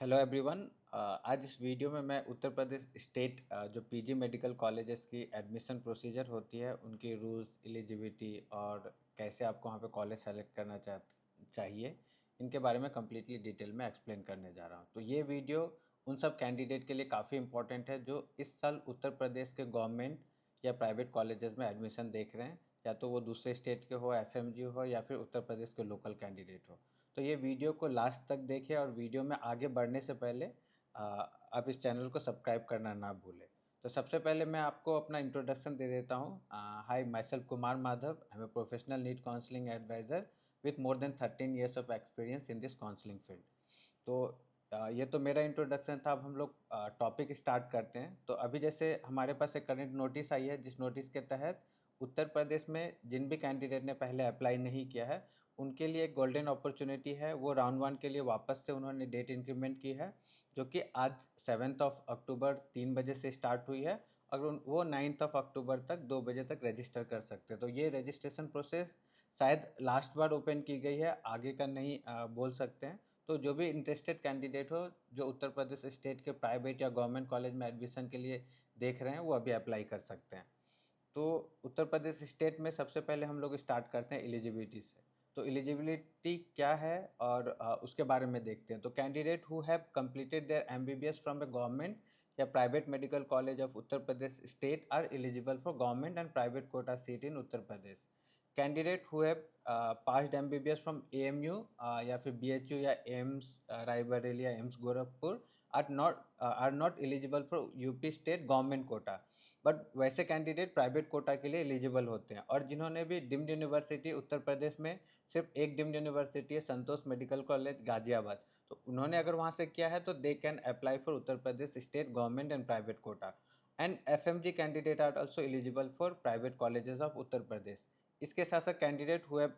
Hello everyone. आज इस video में मैं उत्तर प्रदेश स्टेट जो पीजी मेडिकल कॉलेजेस की एडमिशन प्रोसीजर होती है उनकी रूल्स, एलिजिबिलिटी और कैसे आपको वहाँ पे कॉलेज सेलेक्ट करना चाहिए, इनके बारे में कम्प्लीटली डिटेल में एक्सप्लेन करने जा रहा हूँ। तो ये वीडियो उन सब कैंडिडेट के लिए काफ़ी इंपॉर्टेंट है जो इस साल उत्तर प्रदेश के गवर्नमेंट या प्राइवेट कॉलेजेस में एडमिशन देख रहे हैं, या तो वो दूसरे स्टेट के हो, एफएमजी हो, या फिर उत्तर प्रदेश के लोकल कैंडिडेट हो। तो ये वीडियो को लास्ट तक देखें और वीडियो में आगे बढ़ने से पहले आप इस चैनल को सब्सक्राइब करना ना भूलें। तो सबसे पहले मैं आपको अपना इंट्रोडक्शन दे देता हूँ। Hi, myself Kumar Madhav. I am a professional NEET counselling adviser with more than 13 years of experience in this counselling field. तो ये तो मेरा इंट्रोडक्शन था। अब हम लोग टॉपिक स्टार्ट करते हैं। तो अभी जैसे हमारे पास एक करंट नोटिस आई है, जिस नोटिस के तहत उत्तर प्रदेश में जिन भी कैंडिडेट ने पहले अप्लाई नहीं किया है उनके लिए एक गोल्डन अपॉर्चुनिटी है। वो राउंड वन के लिए वापस से उन्होंने डेट इंक्रीमेंट की है, जो कि आज 7 अक्टूबर 3 बजे से स्टार्ट हुई है। और वो 9 अक्टूबर तक 2 बजे तक रजिस्टर कर सकते हैं। तो ये रजिस्ट्रेशन प्रोसेस शायद लास्ट बार ओपन की गई है, आगे का नहीं बोल सकते हैं। तो जो भी इंटरेस्टेड कैंडिडेट हो जो उत्तर प्रदेश स्टेट के प्राइवेट या गवर्नमेंट कॉलेज में एडमिशन के लिए देख रहे हैं, वो अभी अप्लाई कर सकते हैं। तो उत्तर प्रदेश स्टेट में सबसे पहले हम लोग स्टार्ट करते हैं एलिजिबिलिटी से। तो एलिजिबिलिटी क्या है और उसके बारे में देखते हैं। तो candidate who have completed their MBBS from a government या private medical college of Uttar Pradesh state are eligible for government and private quota seat in Uttar Pradesh. Candidate who have passed MBBS from AMU या फिर बीएचयू या AIIMS Raebareli या AIIMS Gorakhpur are not eligible for UP state government quota. But वैसे candidate private quota के लिए eligible होते हैं। और जिन्होंने भी डीम्ड यूनिवर्सिटी उत्तर प्रदेश में सिर्फ एक डीम्ड यूनिवर्सिटी है, संतोष मेडिकल कॉलेज गाजियाबाद, तो उन्होंने अगर वहाँ से किया है तो they can apply for Uttar Pradesh state government and private quota. And FMG candidate are also eligible for private colleges of Uttar Pradesh. इसके साथ साथ candidate who have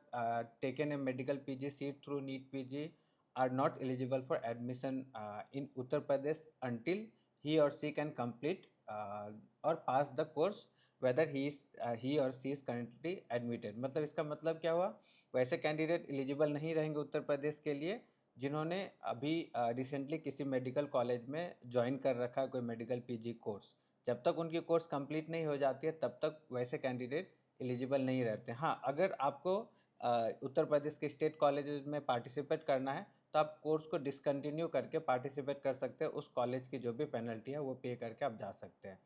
taken a medical PG seat through NEET PG are not eligible for admission in Uttar Pradesh until he or she can complete or pass the course whether he or she is currently admitted. मतलब इसका मतलब क्या हुआ, वैसे candidate eligible नहीं रहेंगे उत्तर प्रदेश के लिए जिन्होंने अभी रिसेंटली किसी मेडिकल कॉलेज में ज्वाइन कर रखा है कोई मेडिकल पीजी कोर्स। जब तक उनकी कोर्स कंप्लीट नहीं हो जाती है तब तक वैसे कैंडिडेट एलिजिबल नहीं रहते। हाँ, अगर आपको उत्तर प्रदेश के स्टेट कॉलेजेस में पार्टिसिपेट करना है तो आप कोर्स को डिसकंटिन्यू करके पार्टिसिपेट कर सकते हैं। उस कॉलेज की जो भी पेनल्टी है वो पे करके आप जा सकते हैं।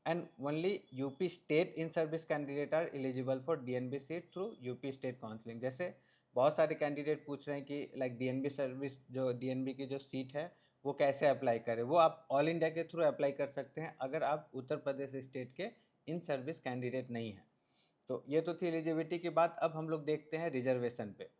And only UP state in service candidate are eligible for DNB seat through UP state counselling. जैसे बहुत सारे कैंडिडेट पूछ रहे हैं कि लाइक डीएनबी सर्विस, जो डीएनबी की जो सीट है वो कैसे अप्लाई करें। वो आप ऑल इंडिया के थ्रू अप्लाई कर सकते हैं अगर आप उत्तर प्रदेश स्टेट के इन सर्विस कैंडिडेट नहीं हैं। तो ये तो थी एलिजिबिलिटी की बात। अब हम लोग देखते हैं रिजर्वेशन पे।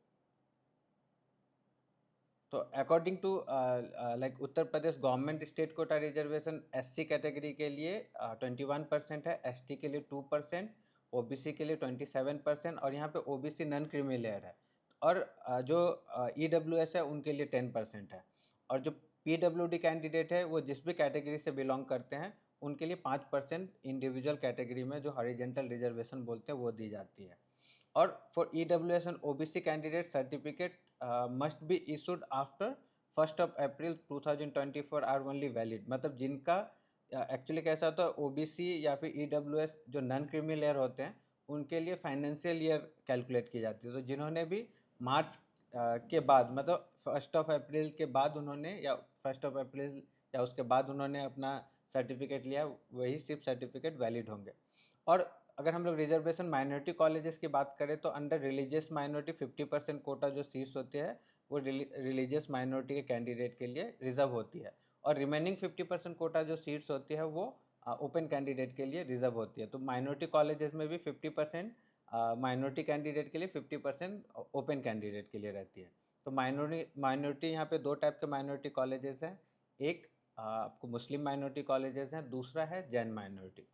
तो according to like Uttar Pradesh government state quota reservation SC category के लिए 21% है, एसटी के लिए 2%, ओबीसी के लिए 27%, और यहाँ पे ओबीसी नॉन क्रीमी लेयर है। और जो ईडब्ल्यूएस है उनके लिए 10% है। और जो पीडब्ल्यूडी कैंडिडेट है वो जिस भी कैटेगरी से बिलोंग करते हैं उनके लिए 5% इंडिविजुअल कैटेगरी में जो हॉरिजेंटल रिजर्वेशन बोलते हैं वो दी जाती है। और for EWS and OBC candidate certificate must be issued after 1 April 2024 are only valid. मतलब जिनका एक्चुअली कैसा होता है, ओबीसी या फिर ईडब्ल्यूएस जो नॉन क्रीमी लेयर होते हैं उनके लिए फाइनेंशियल ईयर कैलकुलेट की जाती है। तो जिन्होंने भी मार्च के बाद, मतलब 1 अप्रैल के बाद उन्होंने, या 1 अप्रैल या उसके बाद उन्होंने अपना सर्टिफिकेट लिया, वही सिर्फ सर्टिफिकेट वैलिड होंगे। और अगर हम लोग रिजर्वेशन माइनॉरिटी कॉलेजेस की बात करें तो अंडर रिलीजियस माइनॉरिटी 50% कोटा जो सीट्स होती है वो रिलीजियस माइनॉरिटी के कैंडिडेट के लिए रिजर्व होती है। और रिमेनिंग 50% कोटा जो सीट्स होती है वो ओपन कैंडिडेट के लिए रिजर्व होती है। तो माइनॉरिटी कॉलेजेस में भी 50% माइनॉरिटी कैंडिडेट के लिए, 50% ओपन कैंडिडेट के लिए रहती है। तो माइनॉरिटी यहाँ पे दो टाइप के माइनॉरिटी कॉलेजेस हैं। एक आपको मुस्लिम माइनॉरिटी कॉलेजेस हैं, दूसरा है जैन माइनॉरिटी।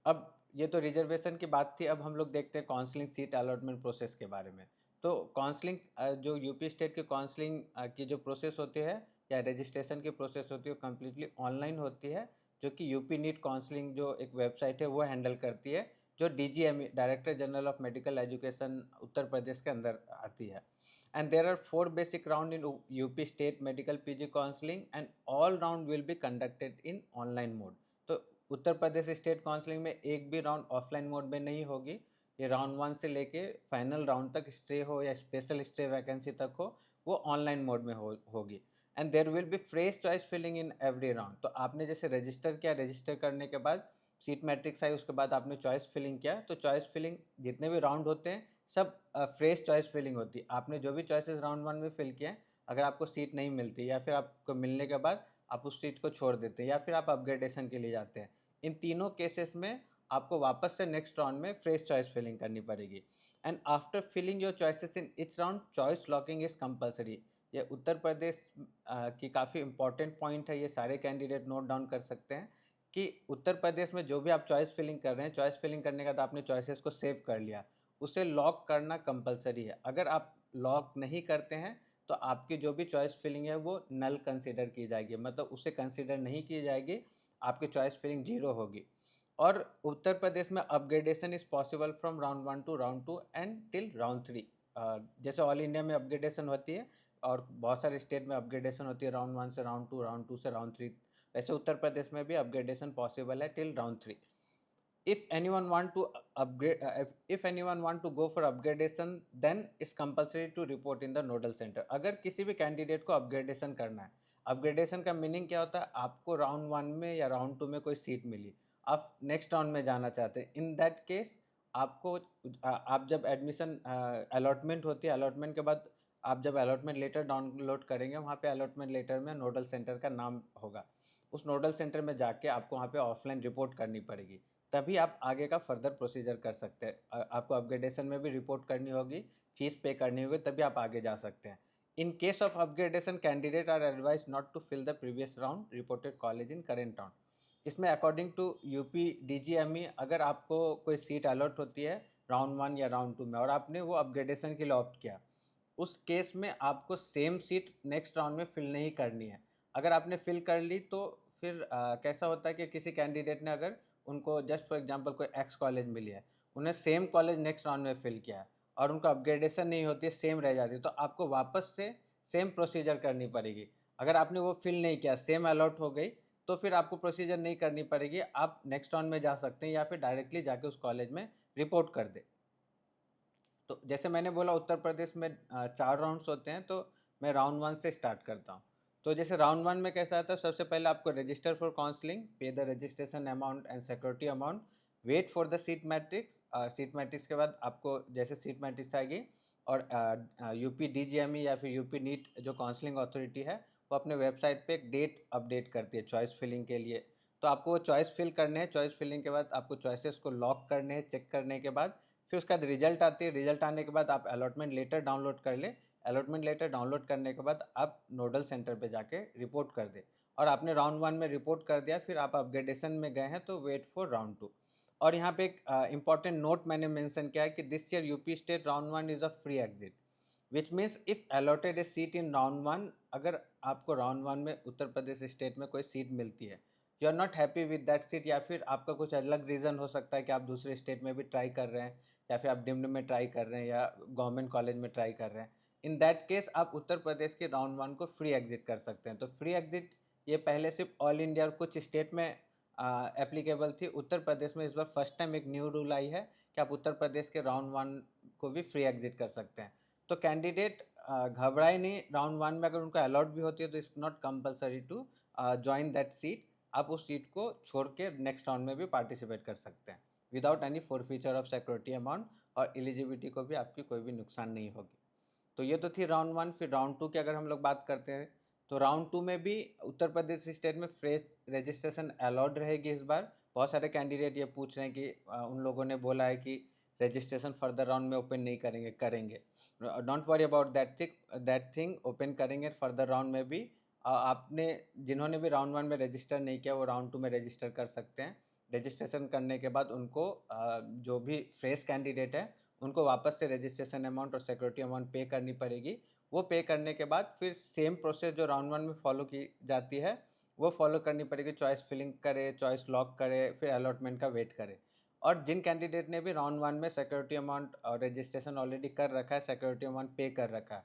अब ये तो रिजर्वेशन की बात थी। अब हम लोग देखते हैं काउंसलिंग सीट अलॉटमेंट प्रोसेस के बारे में। तो काउंसलिंग जो यूपी स्टेट की काउंसलिंग की जो प्रोसेस होती है या रजिस्ट्रेशन की प्रोसेस होती है वो कम्प्लीटली ऑनलाइन होती है, जो कि यूपी नीट काउंसलिंग जो एक वेबसाइट है वो हैंडल करती है, जो DGME director general of medical education Uttar Pradesh के अंदर आती है। And there are 4 basic round in UP State Medical PG Counseling, and all round will be conducted in online mode. तो उत्तर प्रदेश स्टेट काउंसलिंग में एक भी राउंड ऑफलाइन मोड में नहीं होगी। ये राउंड 1 से लेके फाइनल राउंड तक स्टे हो या स्पेशल स्टे वैकेंसी तक हो, वो ऑनलाइन मोड में होगी। And there will be fresh choice filling in every round. तो आपने जैसे रजिस्टर किया, रजिस्टर करने के बाद सीट मैट्रिक्स आई, उसके बाद आपने चॉइस फिलिंग किया, तो चॉइस फिलिंग जितने भी राउंड होते हैं सब फ्रेश चॉइस फिलिंग होती है। आपने जो भी चॉइसेस राउंड 1 में फिल किए हैं, अगर आपको सीट नहीं मिलती या फिर आपको मिलने के बाद आप उस सीट को छोड़ देते हैं या फिर आप अपग्रेडेशन के लिए जाते हैं, इन तीनों केसेस में आपको वापस से नेक्स्ट राउंड में फ्रेश चॉइस फिलिंग करनी पड़ेगी। And after filling your choices in each round, choice locking is compulsory. ये उत्तर प्रदेश की काफ़ी इंपॉर्टेंट पॉइंट है, ये सारे कैंडिडेट नोट डाउन कर सकते हैं कि उत्तर प्रदेश में जो भी आप चॉइस फिलिंग कर रहे हैं, चॉइस फिलिंग करने के बाद आपने चॉइसेस को सेव कर लिया, उसे लॉक करना कंपलसरी है। अगर आप लॉक नहीं करते हैं तो आपकी जो भी चॉइस फिलिंग है वो नल कंसीडर की जाएगी, मतलब उसे कंसीडर नहीं की जाएगी, आपकी चॉइस फिलिंग 0 होगी। और उत्तर प्रदेश में upgradation is possible from round 1 to round 2 and till round 3। जैसे ऑल इंडिया में अपग्रेडेशन होती है और बहुत सारे स्टेट में अपग्रेडेशन होती है राउंड 1 से राउंड 2, राउंड 2 से राउंड 3, वैसे उत्तर प्रदेश में भी अपग्रेडेशन पॉसिबल है till round 3। If anyone want to upgrade if anyone want to go for upgradation, then it's compulsory to report in the nodal center। अगर किसी भी कैंडिडेट को अपग्रेडेशन करना है, अपग्रेडेशन का मीनिंग क्या होता है, आपको राउंड 1 में या राउंड 2 में कोई सीट मिली, आप नेक्स्ट राउंड में जाना चाहते हैं, इन दैट केस आपको आप जब एडमिशन अलॉटमेंट होती है, अलॉटमेंट के बाद आप जब अलॉटमेंट लेटर डाउनलोड करेंगे, वहाँ पे अलॉटमेंट लेटर में नोडल सेंटर का नाम होगा, उस नोडल सेंटर में जाके आपको वहाँ पे ऑफलाइन रिपोर्ट करनी पड़ेगी, तभी आप आगे का फर्दर प्रोसीजर कर सकते हैं। आपको अपग्रेडेशन में भी रिपोर्ट करनी होगी, फीस पे करनी होगी, तभी आप आगे जा सकते हैं। In case of upgradation, candidate are advise not to fill the previous round reported college in current round. इसमें अकॉर्डिंग टू यूपी DGME, अगर आपको कोई सीट अलॉट होती है राउंड 1 या राउंड 2 में और आपने वो अपग्रेडेशन के लिए ऑप्ट किया, उस केस में आपको सेम सीट नेक्स्ट राउंड में फिल नहीं करनी है। अगर आपने फिल कर ली तो फिर कैसा होता है कि किसी कैंडिडेट ने, अगर उनको जस्ट फॉर एग्जांपल कोई एक्स कॉलेज मिली है, उन्हें सेम कॉलेज नेक्स्ट राउंड में फिल किया है और उनको अपग्रेडेशन नहीं होती है, सेम रह जाती है, तो आपको वापस से सेम प्रोसीजर करनी पड़ेगी। अगर आपने वो फिल नहीं किया, सेम अलॉट हो गई, तो फिर आपको प्रोसीजर नहीं करनी पड़ेगी, आप नेक्स्ट राउंड में जा सकते हैं या फिर डायरेक्टली जाके उस कॉलेज में रिपोर्ट कर दें। तो जैसे मैंने बोला उत्तर प्रदेश में 4 राउंड्स होते हैं, तो मैं राउंड 1 से स्टार्ट करता हूँ। तो जैसे राउंड 1 में कैसा आता है, सबसे पहले आपको register for counselling, pay the registration amount and security amount, wait for the seat matrix. Seat matrix के बाद आपको जैसे सीट मैट्रिक्स आएगी और यूपी DGME या फिर यूपी नीट जो काउंसलिंग अथॉरिटी है, वो अपने वेबसाइट पे एक डेट अपडेट करती है चॉइस फिलिंग के लिए। तो आपको वो चॉइस फिल करने हैं, चॉइस फिलिंग के बाद आपको चॉइसेस को लॉक करने हैं, चेक करने के बाद फिर उसके बाद रिजल्ट आती है, रिजल्ट आने के बाद आप अलॉटमेंट लेटर डाउनलोड कर लें, अलॉटमेंट लेटर डाउनलोड करने के बाद आप नोडल सेंटर पे जाके रिपोर्ट कर दें। और आपने राउंड 1 में रिपोर्ट कर दिया, फिर आप अपग्रेडेशन में गए हैं, तो वेट फॉर राउंड 2। और यहाँ पे एक इंपॉर्टेंट नोट मैंने मेंशन किया है कि this year UP state round 1 is a free exit, which means if allotted a seat in round 1, अगर आपको राउंड 1 में उत्तर प्रदेश स्टेट में कोई सीट मिलती है, you are not happy with that seat, या फिर आपका कुछ अलग रीज़न हो सकता है कि आप दूसरे स्टेट में भी ट्राई कर रहे हैं या फिर आप डिम्ड में ट्राई कर रहे हैं या गवर्नमेंट कॉलेज में ट्राई कर रहे हैं, इन दैट केस आप उत्तर प्रदेश के राउंड 1 को फ्री एग्जिट कर सकते हैं। तो फ्री एग्जिट ये पहले सिर्फ ऑल इंडिया और कुछ स्टेट में एप्लीकेबल थी, उत्तर प्रदेश में इस बार फर्स्ट टाइम एक न्यू रूल आई है कि आप उत्तर प्रदेश के राउंड 1 को भी फ्री एग्जिट कर सकते हैं। तो कैंडिडेट घबराए नहीं, राउंड 1 में अगर उनको अलॉट भी होती है तो it's not compulsory to join that seat, आप उस सीट को छोड़ के नेक्स्ट राउंड में भी पार्टिसिपेट कर सकते हैं without any forfeiture of security amount, और एलिजिबिलिटी को भी आपकी कोई भी नुकसान नहीं होगी। तो ये तो थी राउंड 1। फिर राउंड 2 की अगर हम लोग बात करते हैं, तो राउंड 2 में भी उत्तर प्रदेश स्टेट में फ्रेश रजिस्ट्रेशन अलाउड रहेगी इस बार। बहुत सारे कैंडिडेट ये पूछ रहे हैं कि उन लोगों ने बोला है कि रजिस्ट्रेशन फर्दर राउंड में ओपन नहीं करेंगे, करेंगे, don't worry about that thing, open करेंगे फर्दर राउंड में भी। आपने जिन्होंने भी राउंड 1 में रजिस्टर नहीं किया, वो राउंड 2 में रजिस्टर कर सकते हैं। रजिस्ट्रेशन करने के बाद उनको जो भी फ्रेश कैंडिडेट है, उनको वापस से रजिस्ट्रेशन अमाउंट और सिक्योरिटी अमाउंट पे करनी पड़ेगी। वो पे करने के बाद फिर सेम प्रोसेस जो राउंड 1 में फॉलो की जाती है, वो फॉलो करनी पड़ेगी। चॉइस फिलिंग करे, चॉइस लॉक करे, फिर अलॉटमेंट का वेट करे। और जिन कैंडिडेट ने भी राउंड 1 में सिक्योरिटी अमाउंट और रजिस्ट्रेशन ऑलरेडी कर रखा है, सिक्योरिटी अमाउंट पे कर रखा है,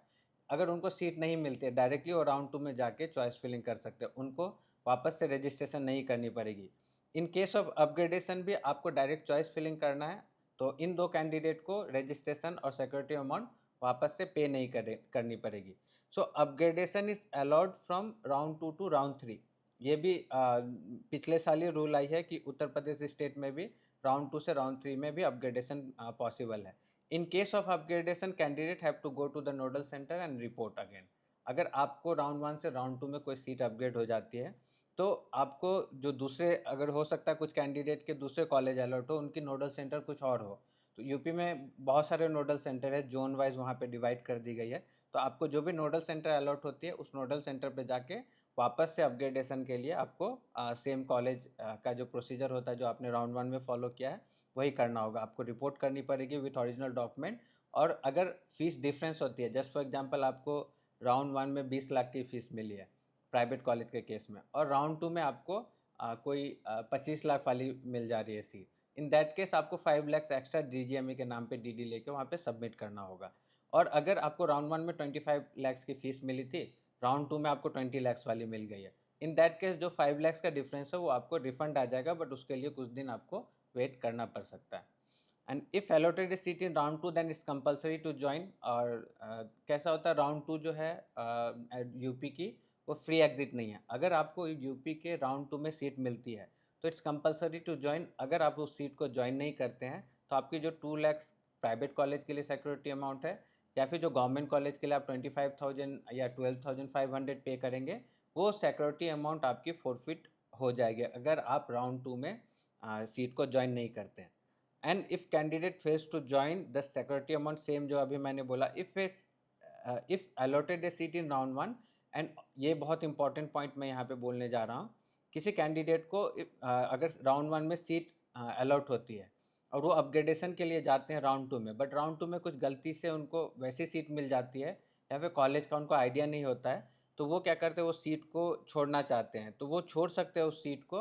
अगर उनको सीट नहीं मिलती है, डायरेक्टली वो राउंड 2 में जाके चॉइस फिलिंग कर सकते हैं, उनको वापस से रजिस्ट्रेशन नहीं करनी पड़ेगी। इन केस ऑफ अपग्रेडेशन भी आपको डायरेक्ट चॉइस फिलिंग करना है, तो इन 2 कैंडिडेट को रजिस्ट्रेशन और सिक्योरिटी अमाउंट वापस से पे नहीं करनी पड़ेगी। So upgradation is allowed from round 2 to round 3। ये भी पिछले साल ही रूल आई है कि उत्तर प्रदेश स्टेट में भी राउंड 2 से राउंड 3 में भी अपग्रेडेशन पॉसिबल है। In case of upgradation candidate have to go to the nodal centre and report again. अगर आपको राउंड 1 से राउंड 2 में कोई सीट अपग्रेड हो जाती है, तो आपको जो दूसरे, अगर हो सकता है कुछ कैंडिडेट के दूसरे कॉलेज अलॉट हो, उनकी नोडल सेंटर कुछ और हो, तो यूपी में बहुत सारे नोडल सेंटर है, जोन वाइज वहाँ पे डिवाइड कर दी गई है। तो आपको जो भी नोडल सेंटर अलॉट होती है, उस नोडल सेंटर पे जाके वापस से अपग्रेडेशन के लिए आपको सेम कॉलेज का जो प्रोसीजर होता है, जो आपने राउंड 1 में फॉलो किया है, वही करना होगा। आपको रिपोर्ट करनी पड़ेगी विथ ओरिजिनल डॉक्यूमेंट। और अगर फीस डिफरेंस होती है, जस्ट फॉर एग्जांपल आपको राउंड 1 में 20 लाख की फ़ीस मिली है प्राइवेट कॉलेज के केस में, और राउंड 2 में आपको कोई 25 लाख वाली मिल जा रही है सीट, इन दैट केस आपको 5 लाख एक्स्ट्रा डीजीएमई के नाम पे डीडी लेके वहाँ पे सबमिट करना होगा। और अगर आपको राउंड 1 में 25 लाख की फ़ीस मिली थी, राउंड 2 में आपको 20 लाख वाली मिल गई है, इन दैट केस जो 5 लाख का डिफरेंस है वो आपको रिफंड आ जाएगा, बट उसके लिए कुछ दिन आपको वेट करना पड़ सकता है। And if allotted a seat in round 2 then it's compulsory to join. और कैसा होता है, राउंड 2 जो है यूपी की, वो फ्री एग्जिट नहीं है। अगर आपको यूपी के राउंड 2 में सीट मिलती है तो इट्स कंपलसरी टू ज्वाइन। अगर आप उस सीट को ज्वाइन नहीं करते हैं तो आपकी जो 2 लाख प्राइवेट कॉलेज के लिए सिक्योरिटी अमाउंट है, या फिर जो गवर्नमेंट कॉलेज के लिए आप 25,000 या 12,500 पे करेंगे, वो सिक्योरिटी अमाउंट आपकी फोरफिट हो जाएगी अगर आप राउंड 2 में सीट को ज्वाइन नहीं करते हैं। And if candidate fails to join the security amount, same जो अभी मैंने बोला, if allotted a seat in round 1। And ये बहुत इंपॉर्टेंट पॉइंट मैं यहाँ पे बोलने जा रहा हूँ। किसी कैंडिडेट को अगर राउंड 1 में सीट अलॉट होती है और वो अपग्रेडेशन के लिए जाते हैं राउंड 2 में, बट राउंड 2 में कुछ गलती से उनको वैसी सीट मिल जाती है, या फिर कॉलेज का उनको आइडिया नहीं होता है, तो वो क्या करते हैं, वो सीट को छोड़ना चाहते हैं, तो वो छोड़ सकते हैं उस सीट को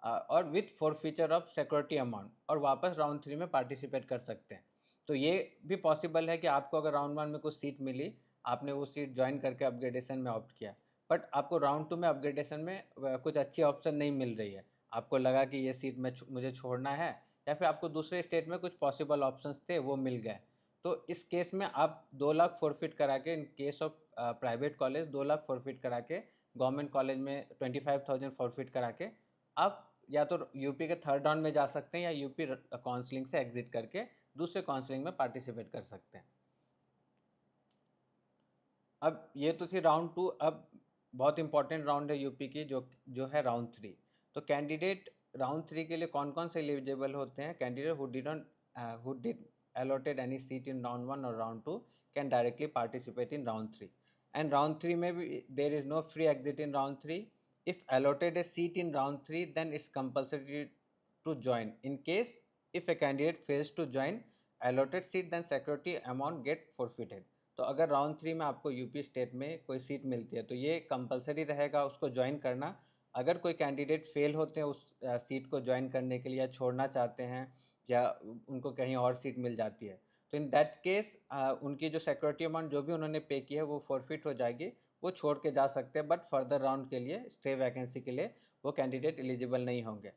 और with forfeiture of security amount, और वापस राउंड 3 में पार्टिसिपेट कर सकते हैं। तो ये भी पॉसिबल है कि आपको अगर राउंड 1 में कुछ सीट मिली, आपने वो सीट ज्वाइन करके अपग्रेडेशन में ऑप्ट किया, बट आपको राउंड 2 में अपग्रेडेशन में कुछ अच्छी ऑप्शन नहीं मिल रही है, आपको लगा कि ये सीट मुझे छोड़ना है, या फिर आपको दूसरे स्टेट में कुछ पॉसिबल ऑप्शंस थे वो मिल गए, तो इस केस में आप 2 लाख फॉरफिट करा के, इन case of private college 2 lakh forfeit करा के, गवर्नमेंट कॉलेज में 25,000 फॉरफिट करा के आप या तो यूपी के थर्ड राउंड में जा सकते हैं, या यूपी काउंसलिंग से एग्जिट करके दूसरे काउंसलिंग में पार्टिसिपेट कर सकते हैं। अब ये तो थी राउंड 2। अब बहुत इंपॉर्टेंट राउंड है यूपी की, जो जो है राउंड 3। तो कैंडिडेट राउंड 3 के लिए कौन कौन से एलिजिबल होते हैं? Candidate who did allotted any seat in round 1 or round 2 can directly participate in round 3. And round 3 में भी there is no free exit in round 3. If allotted a seat in round 3 then it's compulsory to join. In case if a candidate fails to join allotted seat then security amount get forfeited. तो अगर round 3 में आपको UP state में कोई seat मिलती है तो ये कंपलसरी रहेगा उसको ज्वाइन करना। अगर कोई कैंडिडेट फेल होते हैं उस सीट को ज्वाइन करने के लिए, या छोड़ना चाहते हैं, या उनको कहीं और सीट मिल जाती है, तो इन दैट केस उनकी जो सिक्योरिटी अमाउंट जो भी उन्होंने पे की है वो फॉरफिट हो जाएगी, वो छोड़ के जा सकते हैं, बट फर्दर राउंड के लिए, स्टे वैकेंसी के लिए वो कैंडिडेट एलिजिबल नहीं होंगे।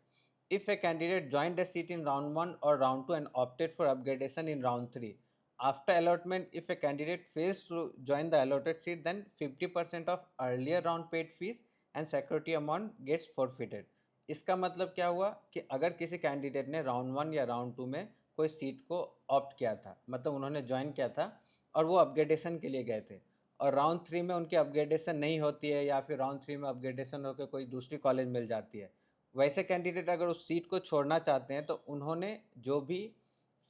If a candidate joined a seat in round 1 or round 2 and opted for upgradation in round 3, after allotment, if a candidate fails to join the allotted seat, then 50% of earlier round paid fees and security amount gets forfeited. इसका मतलब क्या हुआ कि अगर किसी candidate ने round 1 या round 2 में कोई सीट को ऑप्ट किया था, मतलब उन्होंने ज्वाइन किया था और वो अपग्रेडेशन के लिए गए थे, और राउंड 3 में उनकी अपग्रेडेशन नहीं होती है, या फिर राउंड 3 में अपग्रेडेशन होकर कोई दूसरी कॉलेज मिल जाती है, वैसे कैंडिडेट अगर उस सीट को छोड़ना चाहते हैं तो उन्होंने जो भी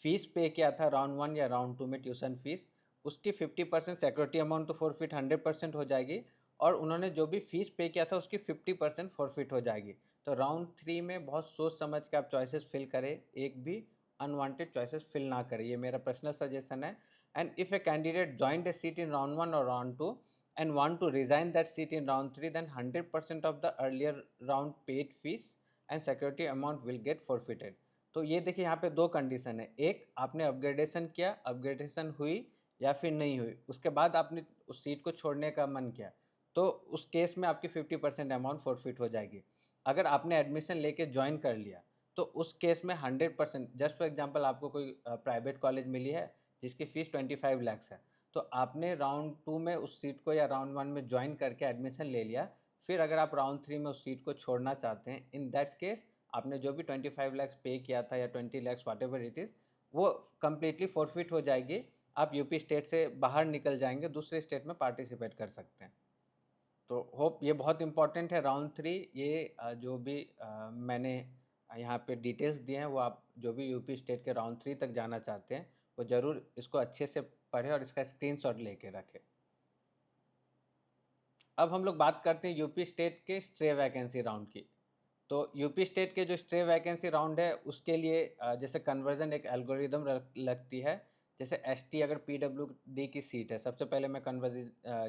फीस पे किया था राउंड 1 या राउंड 2 में ट्यूशन फीस, उसकी 50% सिक्योरिटी अमाउंट तो फॉरफिट 100% हो जाएगी, और उन्होंने जो भी फीस पे किया था उसकी 50% फॉरफिट हो जाएगी। तो राउंड 3 में बहुत सोच समझ के आप चॉइसेस फिल करें, एक भी अनवांटेड चॉइसेस फिल ना करें, ये मेरा पर्सनल सजेशन है। And if a candidate joined A seat in round 1 और round 2 and want to resign that seat in round 3, then 100% of the earlier round paid fees and security amount will get forfeited. तो ये देखिए यहाँ पे दो condition है, एक आपने अपग्रेडेशन किया, अपग्रेडेशन हुई या फिर नहीं हुई, उसके बाद आपने उस सीट को छोड़ने का मन किया, तो उस केस में आपकी 50% अमाउंट फ़ॉरफ़िट हो जाएगी। अगर आपने एडमिशन लेके जॉइन कर लिया, तो उस केस में 100%, जस्ट फॉर एग्ज़ाम्पल आपको कोई प्राइवेट कॉलेज मिली है, जिसकी फ़ीस 25 लैक्स है, तो आपने राउंड 2 में उस सीट को या राउंड 1 में जॉइन करके एडमिशन ले लिया, फिर अगर आप राउंड 3 में उस सीट को छोड़ना चाहते हैं, इन दैट केस आपने जो भी 25 लैक्स पे किया था या 20 लैक्स व्हाटएवर इट इज़, वो कंप्लीटली फ़ॉरफ़िट हो जाएगी। आप यूपी स्टेट से बाहर निकल जाएँगे, दूसरे स्टेट में पार्टिसिपेट कर सकते हैं। तो होप ये बहुत इम्पोर्टेंट है राउंड 3, ये जो भी मैंने यहाँ पे डिटेल्स दिए हैं, वो आप जो भी यूपी स्टेट के राउंड 3 तक जाना चाहते हैं, वो ज़रूर इसको अच्छे से पढ़ें और इसका स्क्रीनशॉट लेके रखें। अब हम लोग बात करते हैं यूपी स्टेट के स्ट्रे वैकेंसी राउंड की। तो यूपी स्टेट के जो स्ट्रे वैकेंसी राउंड है, उसके लिए जैसे कन्वर्जन एक एल्गोरिदम लगती है। जैसे एसटी अगर पीडब्ल्यूडी की सीट है, सबसे पहले मैं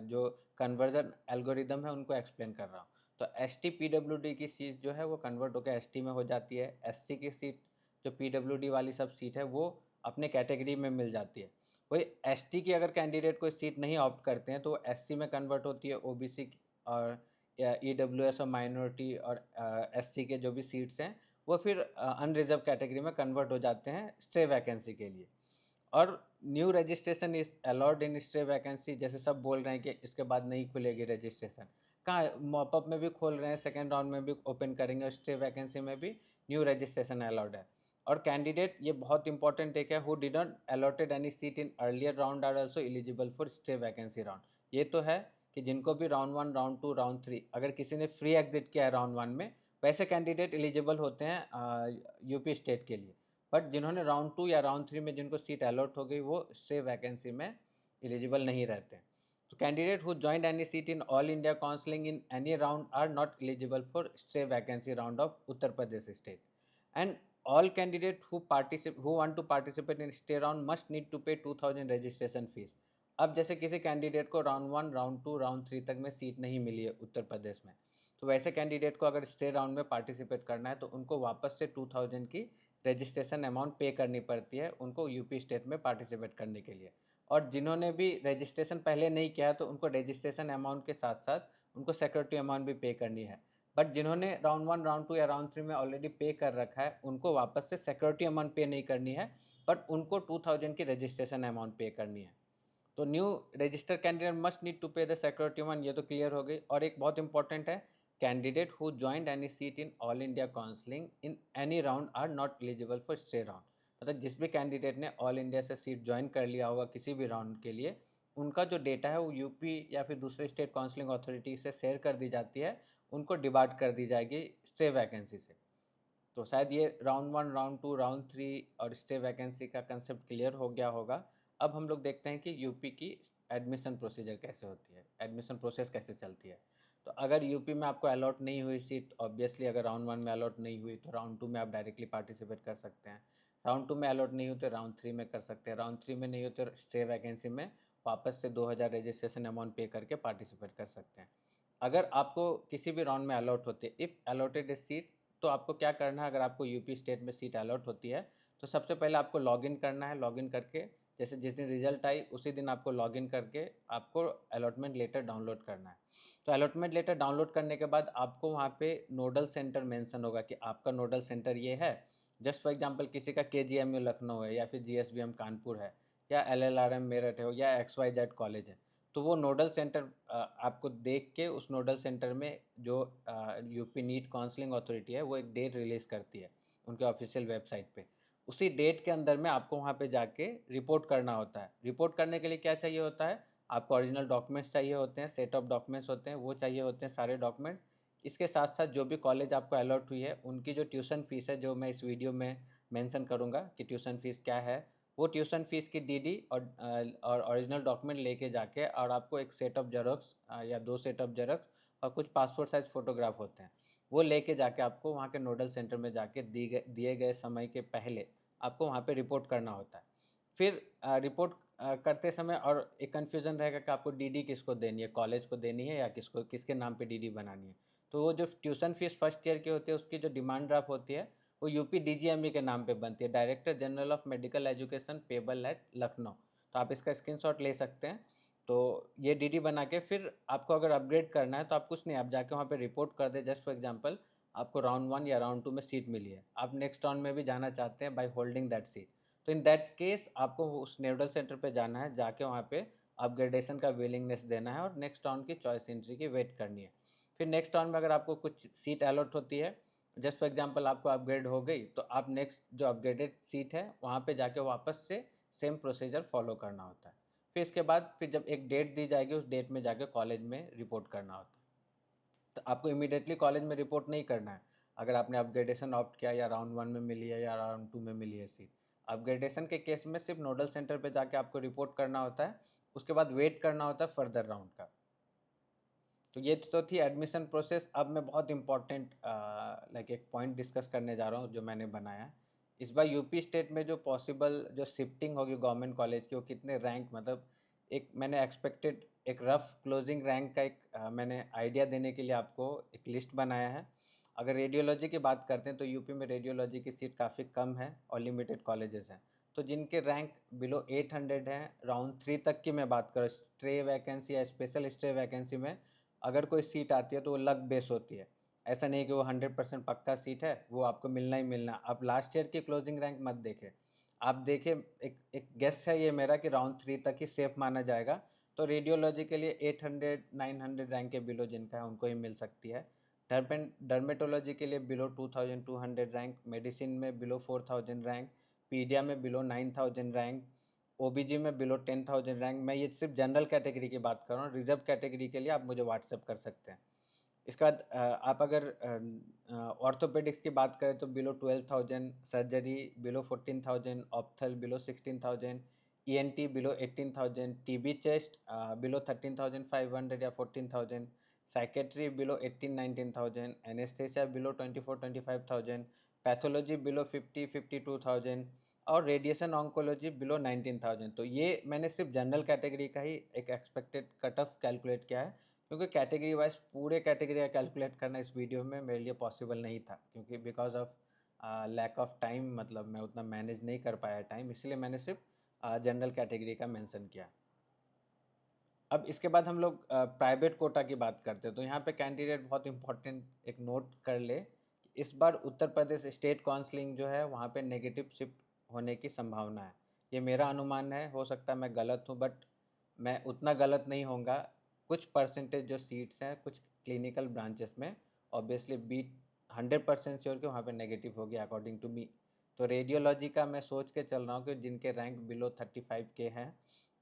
जो कन्वर्जन एल्गोरिदम है उनको एक्सप्लेन कर रहा हूँ। तो एसटी पीडब्ल्यूडी की सीट जो है वो कन्वर्ट होकर एसटी में हो जाती है। एससी की सीट, जो पीडब्ल्यूडी वाली सब सीट है, वो अपने कैटेगरी में मिल जाती है। वही एसटी की अगर कैंडिडेट कोई सीट नहीं ऑप्ट करते हैं, तो वो एससी में कन्वर्ट होती है, ओबीसी और या ईडब्ल्यूएस और माइनॉरिटी और एससी के जो भी सीट्स हैं, वो फिर अनरिजर्व कैटेगरी में कन्वर्ट हो जाते हैं स्ट्रे वैकेंसी के लिए। और new registration is allowed in stray vacancy. जैसे सब बोल रहे हैं कि इसके बाद नहीं खुलेगी रजिस्ट्रेशन, कहाँ मॉपअप में भी खोल रहे हैं, सेकेंड राउंड में भी ओपन करेंगे, और स्ट्रे वैकेंसी में भी न्यू रजिस्ट्रेशन अलाउड है। और कैंडिडेट, ये बहुत इंपॉर्टेंट एक है, who did not allotted any seat in earlier round are also eligible for stray vacancy round. ये तो है कि जिनको भी राउंड 1, राउंड 2, राउंड 3 अगर किसी ने फ्री एग्जिट किया है राउंड 1 में, वैसे कैंडिडेट एलिजिबल होते हैं यूपी स्टेट के लिए। बट जिन्होंने राउंड 2 या राउंड 3 में जिनको सीट अलॉट हो गई, वो स्टे वैकेंसी में एलिजिबल नहीं रहते हैं। तो candidate who joined any seat in all India counselling in any round are not eligible for stray vacancy round of Uttar Pradesh state. And all candidate who want to participate in stay round must need to pay 2000 registration fees। अब जैसे किसी candidate को round 1, round 2, round 3 तक में seat नहीं मिली है उत्तर प्रदेश में, तो वैसे कैंडिडेट को अगर स्टे राउंड में पार्टिसिपेट करना है, तो उनको वापस से 2000 की रजिस्ट्रेशन अमाउंट पे करनी पड़ती है उनको यूपी स्टेट में पार्टिसिपेट करने के लिए। और जिन्होंने भी रजिस्ट्रेशन पहले नहीं किया है, तो उनको रजिस्ट्रेशन अमाउंट के साथ साथ उनको सिक्योरिटी अमाउंट भी पे करनी है। बट जिन्होंने राउंड 1, राउंड 2 या राउंड 3 में ऑलरेडी पे कर रखा है, उनको वापस से सिक्योरिटी अमाउंट पे नहीं करनी है, बट उनको 2000 की रजिस्ट्रेशन अमाउंट पे करनी है। तो new register candidate must need to pay the security amount, ये तो क्लियर हो गई। और एक बहुत इंपॉर्टेंट है, candidate who joined any seat in all India counselling in any round are not eligible for stray round. मतलब जिस भी कैंडिडेट ने ऑल इंडिया से सीट ज्वाइन कर लिया होगा किसी भी राउंड के लिए, उनका जो डेटा है वो यूपी या फिर दूसरे स्टेट काउंसलिंग अथॉरिटी से शेयर कर दी जाती है, उनको डिबार्ट कर दी जाएगी स्टे वैकेंसी से। तो शायद ये राउंड 1, राउंड 2, राउंड 3 और स्टे वैकेंसी का कंसेप्ट क्लियर हो गया होगा। अब हम लोग देखते हैं कि यूपी की एडमिशन प्रोसीजर कैसे होती है, एडमिशन प्रोसेस कैसे चलती है। तो अगर यूपी में आपको अलॉट नहीं हुई सीट, ऑब्वियसली अगर राउंड 1 में अलॉट नहीं हुई, तो राउंड 2 में आप डायरेक्टली पार्टिसिपेट कर सकते हैं। राउंड 2 में अलॉट नहीं हुई तो राउंड 3 में कर सकते हैं। राउंड 3 में नहीं हुई तो स्टे वैकेंसी में वापस से 2000 रजिस्ट्रेशन अमाउंट पे करके पार्टिसिपेट कर सकते हैं। अगर आपको किसी भी राउंड में अलॉट होती है, इफ़ अलॉटेड ए सीट, तो आपको क्या करना है, अगर आपको यूपी स्टेट में सीट अलॉट होती है, तो सबसे पहले आपको लॉगिन करना है। लॉगिन करके जैसे जिस दिन रिजल्ट आई उसी दिन आपको लॉगिन करके आपको अलॉटमेंट लेटर डाउनलोड करना है। तो अलॉटमेंट लेटर डाउनलोड करने के बाद आपको वहाँ पे नोडल सेंटर मेंशन होगा कि आपका नोडल सेंटर ये है। जस्ट फॉर एग्जांपल किसी का केजीएमयू लखनऊ है, या फिर जीएसबीएम कानपुर है, या एलएलआरएम मेरठ है, या एक्सवाईजेड कॉलेज है। तो वो नोडल सेंटर आपको देख के उस नोडल सेंटर में जो यूपी नीट काउंसलिंग अथॉरिटी है, वो एक डेट रिलीज़ करती है उनके ऑफिशियल वेबसाइट पे। उसी डेट के अंदर में आपको वहाँ पे जाके रिपोर्ट करना होता है। रिपोर्ट करने के लिए क्या चाहिए होता है, आपको ओरिजिनल डॉक्यूमेंट्स चाहिए होते हैं, सेट ऑफ डॉक्यूमेंट्स होते हैं, वो चाहिए होते हैं सारे डॉक्यूमेंट। इसके साथ साथ जो भी कॉलेज आपको अलॉट हुई है, उनकी जो ट्यूशन फ़ीस है, जो मैं इस वीडियो में मेंशन करूँगा कि ट्यूशन फ़ीस क्या है, वो ट्यूशन फ़ीस की डीडी और ओरिजिनल डॉक्यूमेंट लेके जाके, और आपको एक सेट ऑफ जेरॉक्स या 2 सेट ऑफ जेरॉक्स और कुछ पासपोर्ट साइज़ फ़ोटोग्राफ होते हैं, वो लेके जाके आपको वहाँ के नोडल सेंटर में जाके दिए गए समय के पहले आपको वहाँ पे रिपोर्ट करना होता है। फिर रिपोर्ट करते समय और एक कन्फ्यूज़न रहेगा कि आपको डीडी किसको देनी है, कॉलेज को देनी है या किसके नाम पे डीडी बनानी है। तो वो जो ट्यूशन फ़ीस फर्स्ट ईयर की होती है, उसकी जो डिमांड ड्राफ्ट होती है, वो यूपी डीजीएमई के नाम पे बनती है, director general of medical education payable eight Lucknow. तो आप इसका स्क्रीनशॉट ले सकते हैं। तो ये डीडी बना के फिर आपको अगर अपग्रेड करना है तो आप कुछ नहीं, आप जाके वहाँ पे रिपोर्ट कर दें। जस्ट फॉर एग्जांपल आपको राउंड 1 या राउंड 2 में सीट मिली है, आप नेक्स्ट राउंड में भी जाना चाहते हैं बाय होल्डिंग दैट सीट, तो इन दैट केस आपको उस नोडल सेंटर पे जाना है, जाके वहाँ पे अपग्रेडेशन का विलिंगनेस देना है और नेक्स्ट राउंड की चॉइस एंट्री की वेट करनी है। फिर नेक्स्ट राउंड में अगर आपको कुछ सीट अलॉट होती है, जस्ट फॉर एग्जांपल आपको अपग्रेड हो गई, तो आप नेक्स्ट जो अपग्रेडेड सीट है वहाँ पे जाके वापस से सेम प्रोसीजर फॉलो करना होता है। फिर इसके बाद फिर जब एक डेट दी जाएगी, उस डेट में जाके कॉलेज में रिपोर्ट करना होता है। तो आपको इमीडिएटली कॉलेज में रिपोर्ट नहीं करना है, अगर आपने अपग्रेडेशन ऑप्ट किया या राउंड 1 में मिली है या राउंड 2 में मिली है सीट। अपग्रेडेशन के केस में सिर्फ नोडल सेंटर पे जाके आपको रिपोर्ट करना होता है, उसके बाद वेट करना होता है फर्दर राउंड का। तो ये तो थी एडमिशन प्रोसेस। अब मैं बहुत इंपॉर्टेंट लाइक एक पॉइंट डिस्कस करने जा रहा हूँ जो मैंने बनाया है। इस बार यूपी स्टेट में जो पॉसिबल जो शिफ्टिंग होगी गवर्नमेंट कॉलेज की, वो कितने रैंक, मतलब एक मैंने एक्सपेक्टेड एक रफ क्लोजिंग रैंक का एक मैंने आइडिया देने के लिए आपको एक लिस्ट बनाया है। अगर रेडियोलॉजी की बात करते हैं तो यूपी में रेडियोलॉजी की सीट काफ़ी कम है और लिमिटेड कॉलेजेस हैं। तो जिनके रैंक बिलो 800 हैं, राउंड 3 तक की मैं बात करूँ, स्ट्रे वैकेंसी या स्पेशल स्ट्रे वैकेंसी में अगर कोई सीट आती है तो वो लक बेस होती है। ऐसा नहीं कि वो 100% पक्का सीट है, वो आपको मिलना ही मिलना। आप लास्ट ईयर की क्लोजिंग रैंक मत देखें, आप देखें, एक एक गेस है ये मेरा कि राउंड 3 तक ही सेफ माना जाएगा। तो रेडियोलॉजी के लिए 800 900 रैंक के बिलो जिनका है उनको ही मिल सकती है। डर्मेटोलॉजी के लिए बिलो 2200 रैंक, मेडिसिन में बिलो 4000 रैंक, पीडिया में बिलो 9000 रैंक, ओबीजी में बिलो 10,000 रैंक। मैं ये सिर्फ जनरल कैटेगरी की बात कर रहा हूँ, रिजर्व कैटेगरी के लिए आप मुझे व्हाट्सअप कर सकते हैं। इसके बाद आप अगर ऑर्थोपेडिक्स की बात करें तो below 12,000, surgery below 14,000, ophthal below 16,000, ENT below 18,000, TB chest below 13,500 या 14,000, psychiatry below 18-19,000, anaesthesia below 24-25,000, pathology below 50-52,000 और रेडिएशन ऑन्कोलॉजी बिलो 19,000। तो ये मैंने सिर्फ जनरल कैटेगरी का ही एक एक्सपेक्टेड कट ऑफ कैलकुलेट किया है, क्योंकि कैटेगरी वाइज पूरे कैटेगरी का कैलकुलेट करना इस वीडियो में मेरे लिए पॉसिबल नहीं था, क्योंकि because of lack of time, मतलब मैं उतना मैनेज नहीं कर पाया टाइम, इसलिए मैंने सिर्फ जनरल कैटेगरी का मेंशन किया। अब इसके बाद हम लोग प्राइवेट कोटा की बात करते हैं। तो यहाँ पे कैंडिडेट बहुत इंपॉर्टेंट एक नोट कर ले, इस बार उत्तर प्रदेश स्टेट काउंसलिंग जो है वहाँ पे नेगेटिव शिफ्ट होने की संभावना है। ये मेरा अनुमान है, हो सकता है मैं गलत हूँ, बट मैं उतना गलत नहीं होऊंगा। कुछ परसेंटेज जो सीट्स हैं कुछ क्लिनिकल ब्रांचेस में ऑब्वियसली बी 100% श्योर कि वहाँ पे नेगेटिव होगी अकॉर्डिंग टू मी। तो रेडियोलॉजी का मैं सोच के चल रहा हूँ कि जिनके रैंक बिलो 35K हैं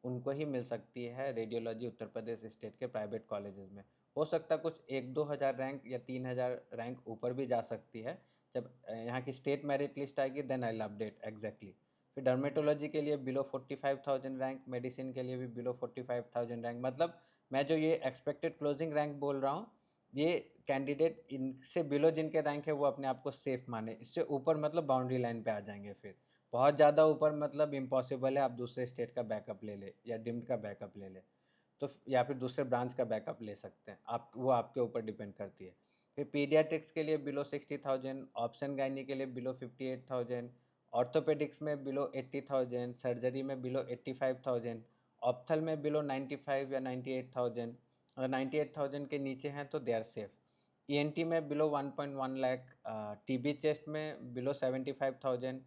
उनको ही मिल सकती है रेडियोलॉजी उत्तर प्रदेश स्टेट के प्राइवेट कॉलेजेस में। हो सकता है कुछ 1-2 हज़ार रैंक या 3,000 रैंक ऊपर भी जा सकती है। जब यहाँ की स्टेट मेरिट लिस्ट आएगी then I will update exactly. फिर डर्मेटोलॉजी के लिए बिलो 45,000 रैंक, मेडिसिन के लिए भी बिलो 45,000 रैंक। मतलब मैं जो ये एक्सपेक्टेड क्लोजिंग रैंक बोल रहा हूँ, ये कैंडिडेट इनसे बिलो जिनके रैंक है वो अपने आप को सेफ माने, इससे ऊपर मतलब बाउंड्री लाइन पे आ जाएंगे। फिर बहुत ज़्यादा ऊपर मतलब इम्पॉसिबल है, आप दूसरे स्टेट का बैकअप ले ले या डिम्ड का बैकअप ले ले, तो या फिर दूसरे ब्रांच का बैकअप ले सकते हैं आप, वो आपके ऊपर डिपेंड करती है। फिर पीडियाट्रिक्स के लिए बिलो 60,000, ऑप्शन गायनी के लिए बिलो 58,000, ऑर्थोपेडिक्स में बिलो 80,000, सर्जरी में बिलो 85,000, ऑप्थल में बिलो 95 या 98,000। अगर 98,000 के नीचे हैं तो दे आर सेफ। ईएनटी में बिलो 1.1 लाख, टीबी चेस्ट में बिलो 75,000,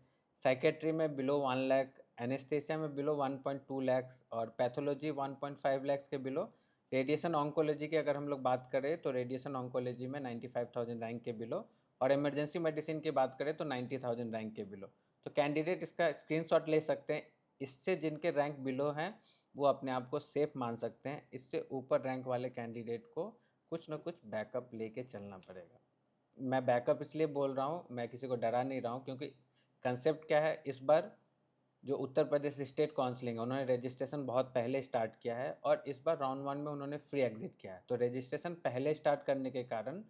साइकेट्री में बिलो 1 लाख, एनेस्थेसिया में बिलो 1.2 लैक्स और पैथोलॉजी 1.5 लैक्स के बिलो। रेडिएशन ऑन्कोलॉजी की अगर हम लोग बात करें तो रेडिएशन ऑन्कोलॉजी में 95,000 रैंक के बिलो, और इमरजेंसी मेडिसिन की बात करें तो 90,000 रैंक के बिलो। तो कैंडिडेट इसका स्क्रीनशॉट ले सकते हैं, इससे जिनके रैंक बिलो हैं वो अपने आप को सेफ मान सकते हैं। इससे ऊपर रैंक वाले कैंडिडेट को कुछ ना कुछ बैकअप लेके चलना पड़ेगा। मैं बैकअप इसलिए बोल रहा हूँ, मैं किसी को डरा नहीं रहा हूँ, क्योंकि कंसेप्ट क्या है, इस बार जो उत्तर प्रदेश स्टेट काउंसलिंग है उन्होंने रजिस्ट्रेशन बहुत पहले स्टार्ट किया है और इस बार राउंड 1 में उन्होंने फ्री एग्जिट किया है। तो रजिस्ट्रेशन पहले स्टार्ट करने के कारण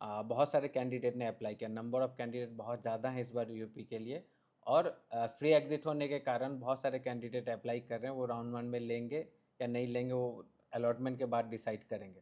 बहुत सारे कैंडिडेट ने अप्लाई किया, नंबर ऑफ़ कैंडिडेट बहुत ज़्यादा है इस बार यूपी के लिए, और फ्री एग्जिट होने के कारण बहुत सारे कैंडिडेट अप्लाई कर रहे हैं। वो राउंड 1 में लेंगे या नहीं लेंगे वो अलॉटमेंट के बाद डिसाइड करेंगे।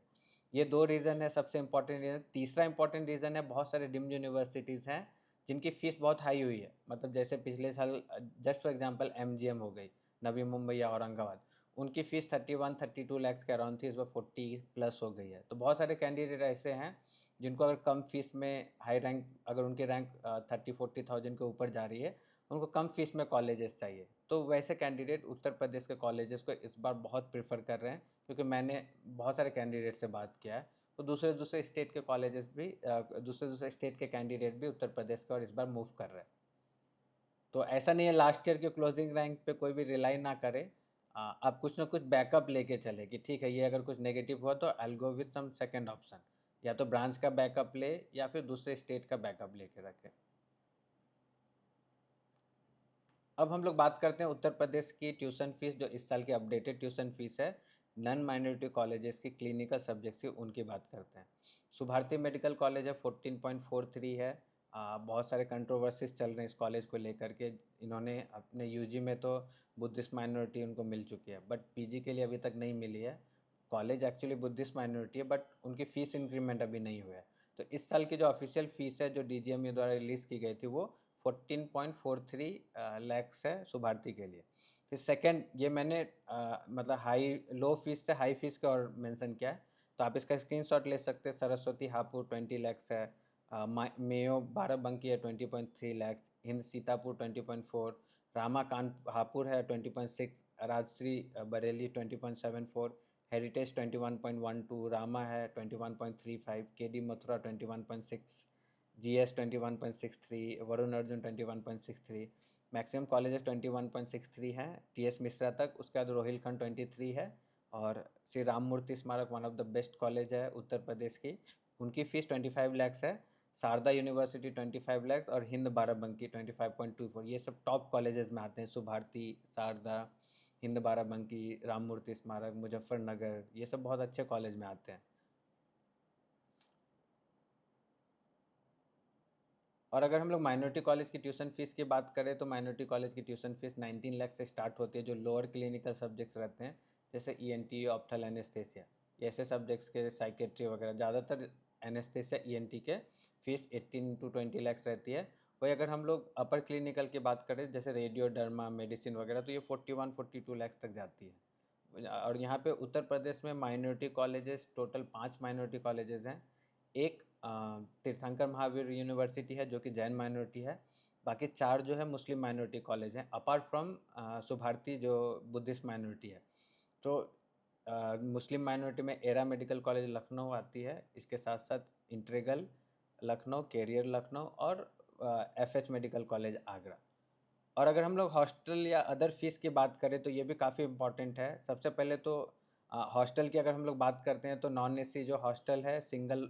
ये 2 रीज़न है सबसे इम्पोर्टेंट रीज़न। तीसरा इम्पोर्टेंट रीज़न है, बहुत सारे डीम्ड यूनिवर्सिटीज़ हैं जिनकी फ़ीस बहुत हाई हुई है। मतलब जैसे पिछले साल जस्ट फॉर एग्जांपल एमजीएम हो गई, नवी मुंबई या औरंगाबाद, उनकी फ़ीस 31-32 लैक्स के अराउंड थी, इस बार 40 प्लस हो गई है। तो बहुत सारे कैंडिडेट ऐसे हैं जिनको अगर कम फीस में हाई रैंक, अगर उनकी रैंक 30-40,000 के ऊपर जा रही है, उनको कम फीस में कॉलेजेस चाहिए। तो वैसे कैंडिडेट उत्तर प्रदेश के कॉलेजेस को इस बार बहुत प्रेफर कर रहे हैं, क्योंकि मैंने बहुत सारे कैंडिडेट से बात किया है। तो दूसरे दूसरे स्टेट के कॉलेजेस भी, दूसरे दूसरे स्टेट के कैंडिडेट भी उत्तर प्रदेश का और इस बार मूव कर रहे हैं। तो ऐसा नहीं है लास्ट ईयर के क्लोजिंग रैंक पे कोई भी रिलाई ना करे। आप कुछ ना कुछ बैकअप लेके चले कि ठीक है, ये अगर कुछ नेगेटिव हुआ तो I will go with some second option, या तो ब्रांच का बैकअप ले या फिर दूसरे स्टेट का बैकअप लेके रखे। अब हम लोग बात करते हैं उत्तर प्रदेश की ट्यूशन फीस, जो इस साल की अपडेटेड ट्यूशन फीस है नॉन माइनॉरिटी कॉलेजेस की क्लिनिकल सब्जेक्ट की, उनकी बात करते हैं। सुभारती मेडिकल कॉलेज है 14.43 है। बहुत सारे कंट्रोवर्सीज चल रहे हैं इस कॉलेज को लेकर के। इन्होंने अपने यूजी में तो बुद्धिस्ट माइनॉरिटी उनको मिल चुकी है, बट पीजी के लिए अभी तक नहीं मिली है। कॉलेज एक्चुअली बुद्धिस्ट माइनॉरिटी है, बट उनकी फ़ीस इंक्रीमेंट अभी नहीं हुआ है। तो इस साल की जो ऑफिशियल फ़ीस है, जो डीजीएमयू द्वारा रिलीज़ की गई थी, वो 14.43 लैक्स है सुभारती के लिए। फिर सेकंड, ये मैंने मतलब हाई लो फीस से हाई फीस का और मेंशन किया है, तो आप इसका स्क्रीनशॉट ले सकते हैं। सरस्वती हापुड़ 20 लैक्स है। मेयो बाराबंकी है 20.3 लैक्स। हिंद सीतापुर 20.4। रामाकांत हापुड़ है 20.6। राजश्री बरेली 20.74। हेरिटेज 21.12। रामा है 21.35। KD Mathura 21.6। GS 21.63। Varun Arjun 21.63। Maximum colleges 21.63 हैं टीएस मिश्रा तक। उसके बाद रोहिलखंड 23 है। और श्री राममूर्ति स्मारक one of the best college है उत्तर प्रदेश की, उनकी फ़ीस 25 लैक्स है। शारदा यूनिवर्सिटी 25 लैक्स और हिंद बाराबंकी 25.24। ये सब टॉप कॉलेजेस में आते हैं। सुभारती, शारदा, हिंद बाराबंकी, राममूर्ति स्मारक, मुजफ्फरनगर, ये सब बहुत अच्छे कॉलेज में आते हैं। और अगर हम लोग माइनॉरिटी कॉलेज की ट्यूशन फीस की बात करें, तो माइनॉरिटी कॉलेज की ट्यूशन फीस 19 लाख से स्टार्ट होती है, जो लोअर क्लिनिकल सब्जेक्ट्स रहते हैं, जैसे ईएनटी, ऑप्थल, एनेस्थेसिया, ऐसे सब्जेक्ट्स के, साइकेट्री वगैरह। ज़्यादातर एनेस्थेसिया, ईएनटी के फीस 18 to 20 लाख रहती है। वही अगर हम लोग अपर क्लिनिकल की बात करें, जैसे रेडियो, डर्मा, मेडिसिन वगैरह, तो ये 41-42 लाख तक जाती है। और यहाँ पे उत्तर प्रदेश में minority colleges total 5 minority colleges हैं। एक तीर्थंकर महावीर यूनिवर्सिटी है, जो कि जैन माइनॉरिटी है। बाकी 4 जो है मुस्लिम माइनॉरिटी कॉलेज हैं, अपार्ट फ्रॉम सुभारती जो बुद्धिस्ट माइनॉरिटी है। तो मुस्लिम माइनॉरिटी में एरा मेडिकल कॉलेज लखनऊ आती है। इसके साथ साथ इंट्रेगल लखनऊ, कैरियर लखनऊ और एफएच मेडिकल कॉलेज आगरा। और अगर हम लोग हॉस्टल या अदर फीस की बात करें, तो ये भी काफ़ी इम्पॉर्टेंट है। सबसे पहले तो हॉस्टल की अगर हम लोग बात करते हैं, तो नॉन एसी जो हॉस्टल है सिंगल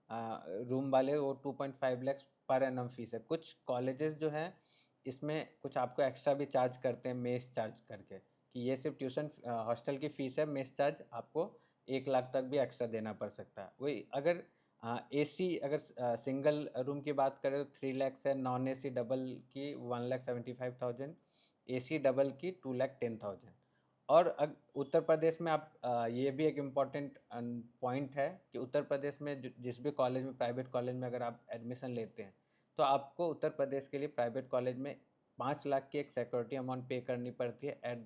रूम वाले, वो 2.5 लाख पर एनम फीस है। कुछ कॉलेजेस जो हैं इसमें कुछ आपको एक्स्ट्रा भी चार्ज करते हैं, मेस चार्ज करके, कि ये सिर्फ ट्यूशन हॉस्टल की फ़ीस है, मेस चार्ज आपको 1 लाख तक भी एक्स्ट्रा देना पड़ सकता है। वही अगर एसी, अगर सिंगल रूम की बात करें तो 3 लैक्स है। नॉन एसी डबल की 1,75,000। एसी डबल की 2,10,000। और उत्तर प्रदेश में आप ये भी एक इम्पॉर्टेंट पॉइंट है कि उत्तर प्रदेश में जिस भी कॉलेज में, प्राइवेट कॉलेज में अगर आप एडमिशन लेते हैं, तो आपको उत्तर प्रदेश के लिए प्राइवेट कॉलेज में 5 लाख की एक सिक्योरिटी अमाउंट पे करनी पड़ती है at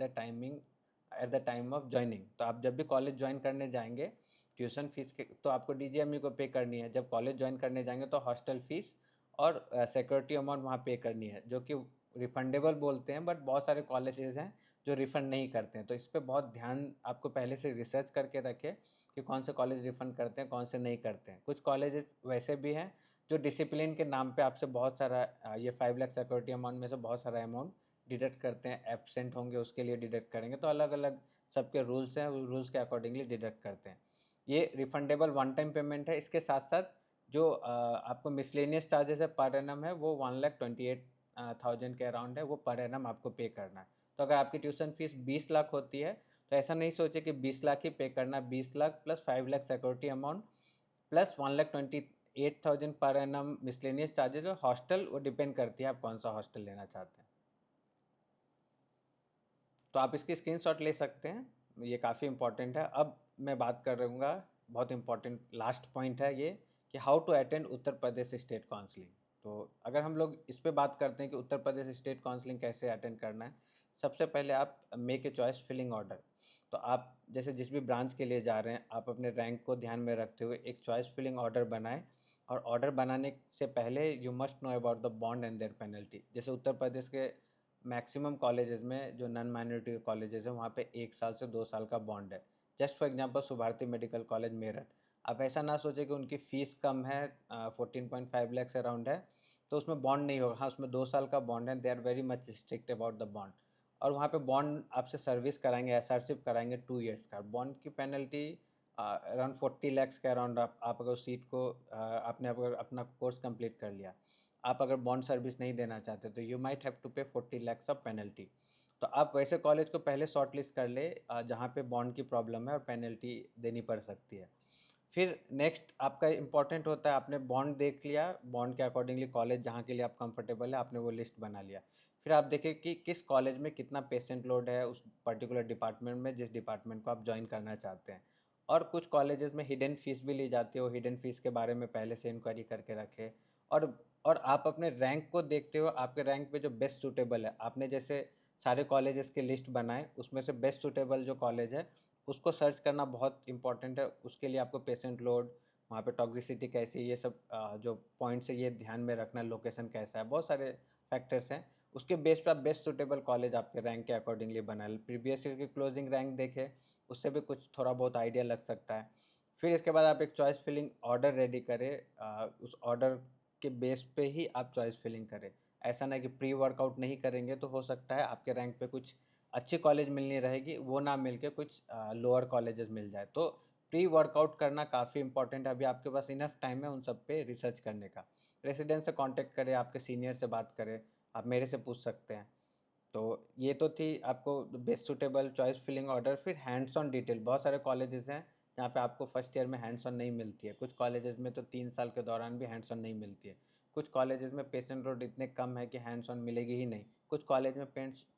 the time of joining. तो आप जब भी कॉलेज ज्वाइन करने जाएंगे, ट्यूशन फीस के तो आपको डीजीएमयू को पे करनी है। जब कॉलेज ज्वाइन करने जाएंगे तो हॉस्टल फीस और सिक्योरिटी अमाउंट वहाँ पे करनी है, जो कि रिफंडेबल बोलते हैं, बट बहुत सारे कॉलेजेस हैं जो रिफ़ंड नहीं करते हैं। तो इस पे बहुत ध्यान आपको पहले से रिसर्च करके रखें कि कौन से कॉलेज रिफ़ंड करते हैं, कौन से नहीं करते हैं। कुछ कॉलेजेस वैसे भी हैं जो डिसिप्लिन के नाम पे आपसे बहुत सारा ये 5 लाख सिक्योरिटी अमाउंट में से बहुत सारा अमाउंट डिडक्ट करते हैं। एब्सेंट होंगे उसके लिए डिडक्ट करेंगे, तो अलग अलग सबके रूल्स हैं, उस रूल्स के अकॉर्डिंगली डिडक्ट करते हैं। ये रिफंडेबल वन टाइम पेमेंट है। इसके साथ साथ जो आपको मिसलेनियस चार्जेस है पर एनम है, वो 1,28,000 के अराउंड है, वो पर एनम आपको पे करना है। तो अगर आपकी ट्यूशन फीस 20 लाख होती है, तो ऐसा नहीं सोचे कि 20 लाख ही पे करना है। 20 lakh plus 5 lakh security amount plus 1,28,000 per annum miscellaneous charges और हॉस्टल, वो डिपेंड करती है आप कौन सा हॉस्टल लेना चाहते हैं। तो आप इसकी स्क्रीनशॉट ले सकते हैं, ये काफ़ी इंपॉर्टेंट है। अब मैं बात कर रहूँगा, बहुत इंपॉर्टेंट लास्ट पॉइंट है ये, कि how to attend Uttar Pradesh state counselling. तो अगर हम लोग इस पे बात करते हैं कि उत्तर प्रदेश स्टेट काउंसलिंग कैसे अटेंड करना है, सबसे पहले आप make a choice filling order. तो आप जैसे जिस भी ब्रांच के लिए जा रहे हैं, आप अपने रैंक को ध्यान में रखते हुए एक चॉइस फिलिंग ऑर्डर बनाएँ और ऑर्डर बनाने से पहले you must know about the bond and their penalty. जैसे उत्तर प्रदेश के मैक्सिमम कॉलेजेस में जो नॉन माइनॉरिटी कॉलेजेस हैं, वहाँ पे 1 साल से 2 साल का बॉन्ड है। Just for example Subharti medical college Meerut. आप ऐसा ना सोचें कि उनकी फ़ीस कम है 14.5 लैक्स अराउंड है, तो उसमें बॉन्ड नहीं होगा। हाँ, उसमें 2 साल का बॉन्ड है, they are very much strict about the bond. और वहाँ पे बॉन्ड आपसे सर्विस कराएँगे, एसआरशिप कराएँगे 2 इयर्स का। बॉन्ड की पेनल्टी अराउंड 40 लैक्स के अराउंड आप अगर उस सीट को आपने अगर अपना कोर्स कंप्लीट कर लिया, आप अगर बॉन्ड सर्विस नहीं देना चाहते तो यू माइट हैव टू पे 40 लैक्स ऑफ पेनल्टी। तो आप वैसे कॉलेज को पहले शॉर्ट लिस्ट कर ले जहाँ पे बॉन्ड की प्रॉब्लम है और पेनल्टी देनी पड़ सकती है। फिर नेक्स्ट आपका इम्पोर्टेंट होता है, आपने बॉन्ड देख लिया, बॉन्ड के अकॉर्डिंगली कॉलेज जहाँ के लिए आप कंफर्टेबल है, आपने वो लिस्ट बना लिया। फिर आप देखिए कि किस कॉलेज में कितना पेशेंट लोड है उस पर्टिकुलर डिपार्टमेंट में, जिस डिपार्टमेंट को आप जॉइन करना चाहते हैं। और कुछ कॉलेजेस में हिडन फीस भी ली जाती है, वो हिडन फीस के बारे में पहले से इंक्वायरी करके रखें। और आप अपने रैंक को देखते हुए आपके रैंक पे जो बेस्ट सूटेबल है, आपने जैसे सारे कॉलेजेस की लिस्ट बनाए, उसमें से बेस्ट सूटेबल जो कॉलेज है उसको सर्च करना बहुत इम्पोर्टेंट है। उसके लिए आपको पेशेंट लोड, वहाँ पे टॉक्सिसिटी कैसी है, ये सब जो पॉइंट्स है ये ध्यान में रखना है, लोकेशन कैसा है, बहुत सारे फैक्टर्स हैं। उसके बेस पे आप बेस्ट सूटेबल कॉलेज आपके रैंक के अकॉर्डिंगली बना लें। प्रीवियस ईयर की क्लोजिंग रैंक देखें, उससे भी कुछ थोड़ा बहुत आइडिया लग सकता है। फिर इसके बाद आप एक चॉइस फिलिंग ऑर्डर रेडी करें, उस ऑर्डर के बेस पे ही आप चॉइस फिलिंग करें। ऐसा नहीं कि प्री वर्कआउट नहीं करेंगे तो हो सकता है आपके रैंक पे कुछ अच्छी कॉलेज मिलनी रहेगी, वो ना मिल के कुछ लोअर कॉलेजेस मिल जाए। तो प्री वर्कआउट करना काफ़ी इंपॉर्टेंट है। अभी आपके पास इनफ टाइम है उन सब पे रिसर्च करने का। रेसिडेंट से कॉन्टैक्ट करें, आपके सीनियर से बात करें, आप मेरे से पूछ सकते हैं। तो ये तो थी आपको best suitable choice filling order. फिर हैंड्स ऑन डिटेल, बहुत सारे कॉलेजेस हैं जहाँ पे आपको फर्स्ट ईयर में हैंड्स ऑन नहीं मिलती है। कुछ कॉलेजेस में तो 3 साल के दौरान भी हैंड्स ऑन नहीं मिलती है। कुछ कॉलेजेस में पेशेंट लोड इतने कम है कि हैंड्स ऑन मिलेगी ही नहीं। कुछ कॉलेज में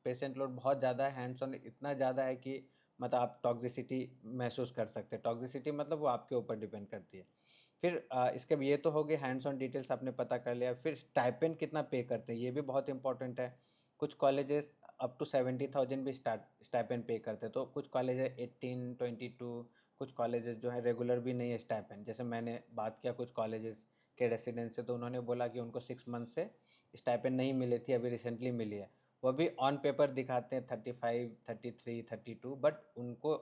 पेशेंट लोड बहुत ज़्यादा है, हैंड्स ऑन इतना ज़्यादा है कि मतलब आप टॉक्सिसिटी महसूस कर सकते हैं। टॉक्सिसिटी मतलब वो आपके ऊपर डिपेंड करती है। फिर इसके ये तो हो गए हैंड्स ऑन डिटेल्स आपने पता कर लिया। फिर स्टाइपेंड कितना पे करते हैं, ये भी बहुत इंपॉर्टेंट है। कुछ कॉलेजेस अप टू 70,000 भी स्टाइपेंड पे करते हैं, तो कुछ कॉलेज है 18, 22, कुछ कॉलेजेस जो है रेगुलर भी नहीं है स्टाइपेंड। जैसे मैंने बात किया कुछ कॉलेजेस के रेसिडेंट से, तो उन्होंने बोला कि उनको 6 मंथ से स्टाइपेंड नहीं मिली थी, अभी रिसेंटली मिली है। वो भी ऑन पेपर दिखाते हैं 35, 33, 32, बट उनको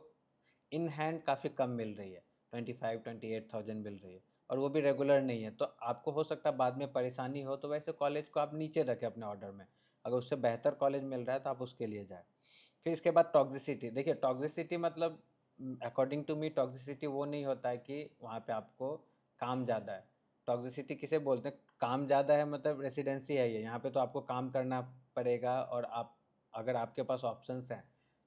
इन हैंड काफ़ी कम मिल रही है, 25, 28,000 मिल रही है और वो भी रेगुलर नहीं है। तो आपको हो सकता है बाद में परेशानी हो, तो वैसे कॉलेज को आप नीचे रखें अपने ऑर्डर में। अगर उससे बेहतर कॉलेज मिल रहा है तो आप उसके लिए जाएँ। फिर इसके बाद टॉक्सिसिटी, देखिए टॉक्सिसिटी मतलब अकॉर्डिंग टू मी टॉक्सिसिटी वो नहीं होता है कि वहाँ पे आपको काम ज़्यादा है। टॉक्सिसिटी किसे बोलते हैं? काम ज़्यादा है मतलब रेसिडेंसी है ये, यहाँ पे तो आपको काम करना पड़ेगा और आप अगर आपके पास ऑप्शंस हैं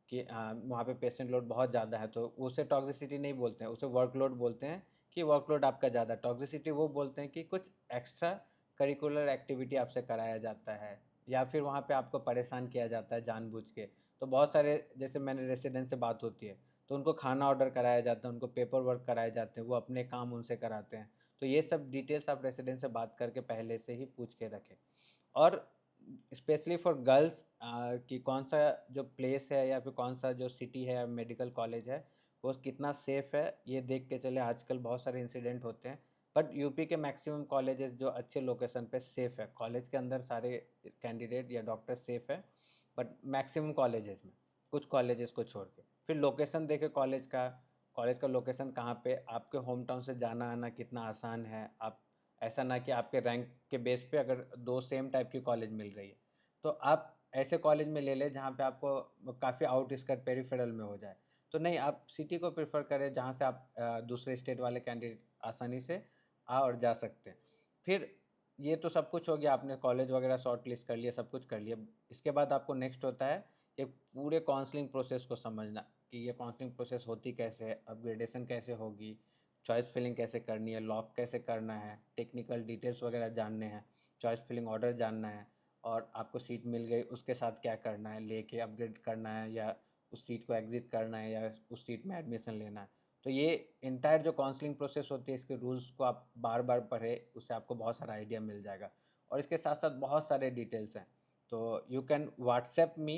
कि वहाँ पे पेशेंट लोड बहुत ज़्यादा है, तो उसे टॉक्सिसिटी नहीं बोलते हैं, उसे वर्कलोड बोलते हैं कि वर्कलोड आपका ज़्यादा। टॉक्सिसिटी वो बोलते हैं कि कुछ एक्स्ट्रा करिकुलर एक्टिविटी आपसे कराया जाता है या फिर वहाँ पे आपको परेशान किया जाता है जानबूझ के। तो बहुत सारे जैसे मैंने रेसिडेंट से बात होती है, तो उनको खाना ऑर्डर कराया जाता है, उनको पेपर वर्क कराए जाते हैं, वो अपने काम उनसे कराते हैं। तो ये सब डिटेल्स आप रेसिडेंट से बात करके पहले से ही पूछ के रखें। और स्पेशली फॉर गर्ल्स कि कौन सा जो प्लेस है या फिर कौन सा जो सिटी है मेडिकल कॉलेज है वो कितना सेफ़ है, ये देख के चले। आजकल बहुत सारे इंसिडेंट होते हैं, बट यूपी के मैक्सिमम कॉलेजेस जो अच्छे लोकेशन पे सेफ़ है, कॉलेज के अंदर सारे कैंडिडेट या डॉक्टर सेफ़ है, बट मैक्सिमम कॉलेजेस में, कुछ कॉलेजेस को छोड़ के। फिर लोकेशन देखें कॉलेज का लोकेशन कहाँ पे, आपके होम टाउन से जाना आना कितना आसान है। आप ऐसा ना कि आपके रैंक के बेस पे अगर 2 सेम टाइप की कॉलेज मिल रही है, तो आप ऐसे कॉलेज में ले लें जहाँ पे आपको काफ़ी आउटस्कर्ट पेरिफेरल में हो जाए। तो नहीं, आप सिटी को प्रेफ़र करें जहाँ से आप दूसरे स्टेट वाले कैंडिडेट आसानी से आ और जा सकते हैं। फिर ये तो सब कुछ हो गया, आपने कॉलेज वगैरह शॉर्ट लिस्ट कर लिया, सब कुछ कर लिया। इसके बाद आपको नेक्स्ट होता है एक पूरे काउंसलिंग प्रोसेस को समझना कि ये काउंसलिंग प्रोसेस होती कैसे है, अपग्रेडेशन कैसे होगी, चॉइस फिलिंग कैसे करनी है, लॉक कैसे करना है, टेक्निकल डिटेल्स वगैरह जानने हैं, चॉइस फिलिंग ऑर्डर जानना है और आपको सीट मिल गई उसके साथ क्या करना है, लेके अपग्रेड करना है या उस सीट को एग्ज़िट करना है या उस सीट में एडमिशन लेना है। तो ये एंटायर जो काउंसलिंग प्रोसेस होती है, इसके रूल्स को आप बार-बार पढ़ें, उससे आपको बहुत सारा आइडिया मिल जाएगा और इसके साथ-साथ बहुत सारे डिटेल्स हैं। तो you can WhatsApp me